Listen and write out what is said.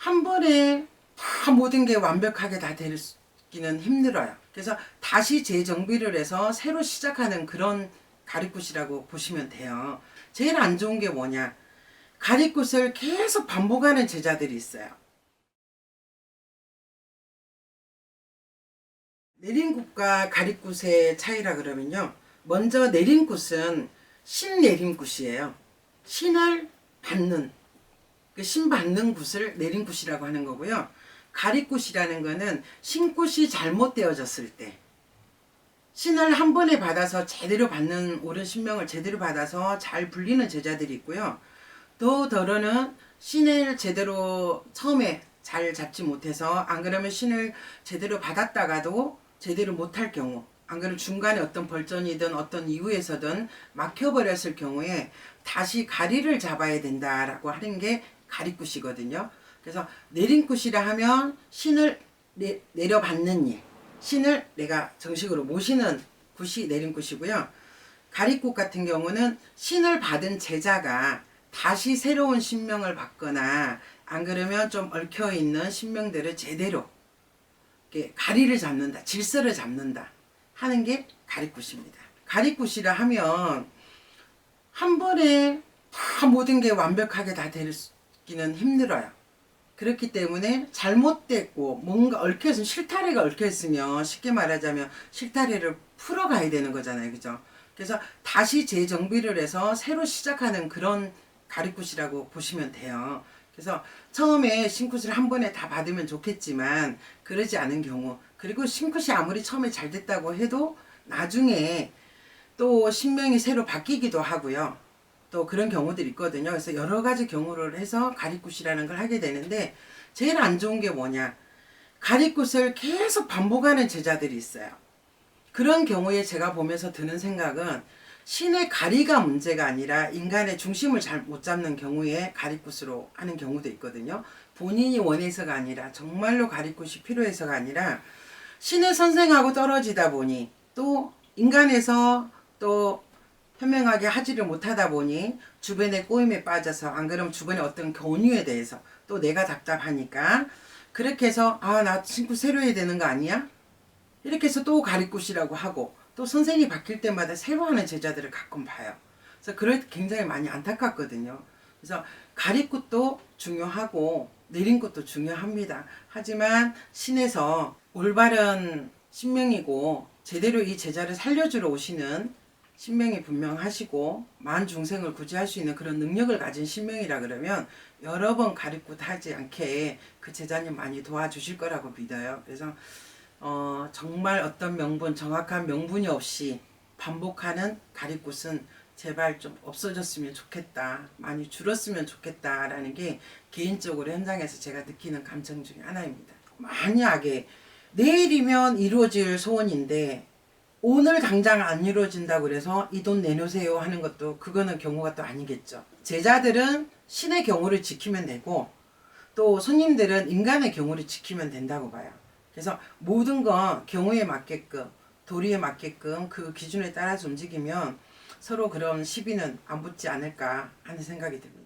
한 번에 다 모든 게 완벽하게 다 되기는 힘들어요. 그래서 다시 재정비를 해서 새로 시작하는 그런 가리굿이라고 보시면 돼요. 제일 안 좋은 게 뭐냐? 가리굿을 계속 반복하는 제자들이 있어요. 내린굿과 가리굿의 차이라 그러면요. 먼저 내린굿은 신내린굿이에요. 신을 받는, 그 신 받는 굿을 내린굿이라고 하는 거고요. 가리굿이라는 거는 신굿이 잘못되어졌을 때, 신을 한 번에 받아서 제대로 받는, 옳은 신명을 제대로 받아서 잘 불리는 제자들이 있고요. 또 더러는 신을 제대로 처음에 잘 잡지 못해서, 안 그러면 신을 제대로 받았다가도 제대로 못할 경우, 안 그러면 중간에 어떤 벌전이든 어떤 이유에서든 막혀버렸을 경우에 다시 가리를 잡아야 된다라고 하는 게 가리굿이거든요. 그래서 내린굿이라 하면 신을 내려받는 일, 신을 내가 정식으로 모시는 굿이 내린굿이고요. 가리굿 같은 경우는 신을 받은 제자가 다시 새로운 신명을 받거나 안 그러면 좀 얽혀있는 신명들을 제대로 가리를 잡는다, 질서를 잡는다 하는 게 가리굿입니다. 가리굿이라 하면 한 번에 다 모든 게 완벽하게 다 되기는 힘들어요. 그렇기 때문에 잘못됐고 뭔가 얽혀있으면, 실타래가 얽혀있으면 쉽게 말하자면 실타래를 풀어가야 되는 거잖아요. 그죠? 그래서 다시 재정비를 해서 새로 시작하는 그런 가리굿이라고 보시면 돼요. 그래서 처음에 신굿을 한 번에 다 받으면 좋겠지만 그러지 않은 경우, 그리고 신굿이 아무리 처음에 잘 됐다고 해도 나중에 또 신명이 새로 바뀌기도 하고요. 또 그런 경우들이 있거든요. 그래서 여러 가지 경우를 해서 가리굿이라는 걸 하게 되는데, 제일 안 좋은 게 뭐냐? 가리굿을 계속 반복하는 제자들이 있어요. 그런 경우에 제가 보면서 드는 생각은 신의 가리가 문제가 아니라 인간의 중심을 잘 못 잡는 경우에 가리굿으로 하는 경우도 있거든요. 본인이 원해서가 아니라, 정말로 가리굿이 필요해서가 아니라 신의 선생하고 떨어지다 보니, 또 인간에서 또 현명하게 하지를 못하다 보니 주변의 꼬임에 빠져서, 안 그러면 주변의 어떤 권유에 대해서 또 내가 답답하니까 그렇게 해서 나 친구 새로 해야 되는 거 아니야? 이렇게 해서 또 가리굿이라고 하고, 또 선생이 바뀔 때마다 새로 하는 제자들을 가끔 봐요. 그래서 그럴 때 굉장히 많이 안타깝거든요. 그래서 가리굿도 중요하고 내린굿도 중요합니다. 하지만 신에서 올바른 신명이고 제대로 이 제자를 살려주러 오시는 신명이 분명하시고 만중생을 구제할 수 있는 그런 능력을 가진 신명이라 그러면 여러 번 가리굿 하지 않게 그 제자님 많이 도와주실 거라고 믿어요. 그래서 정말 어떤 명분, 정확한 명분이 없이 반복하는 가리굿은 제발 좀 없어졌으면 좋겠다, 많이 줄었으면 좋겠다라는 게 개인적으로 현장에서 제가 느끼는 감정 중에 하나입니다. 만약에 내일이면 이루어질 소원인데 오늘 당장 안 이루어진다고 그래서 이 돈 내놓으세요 하는 것도, 그거는 경우가 또 아니겠죠. 제자들은 신의 경우를 지키면 되고 또 손님들은 인간의 경우를 지키면 된다고 봐요. 그래서 모든 건 경우에 맞게끔, 도리에 맞게끔 그 기준에 따라서 움직이면 서로 그런 시비는 안 붙지 않을까 하는 생각이 듭니다.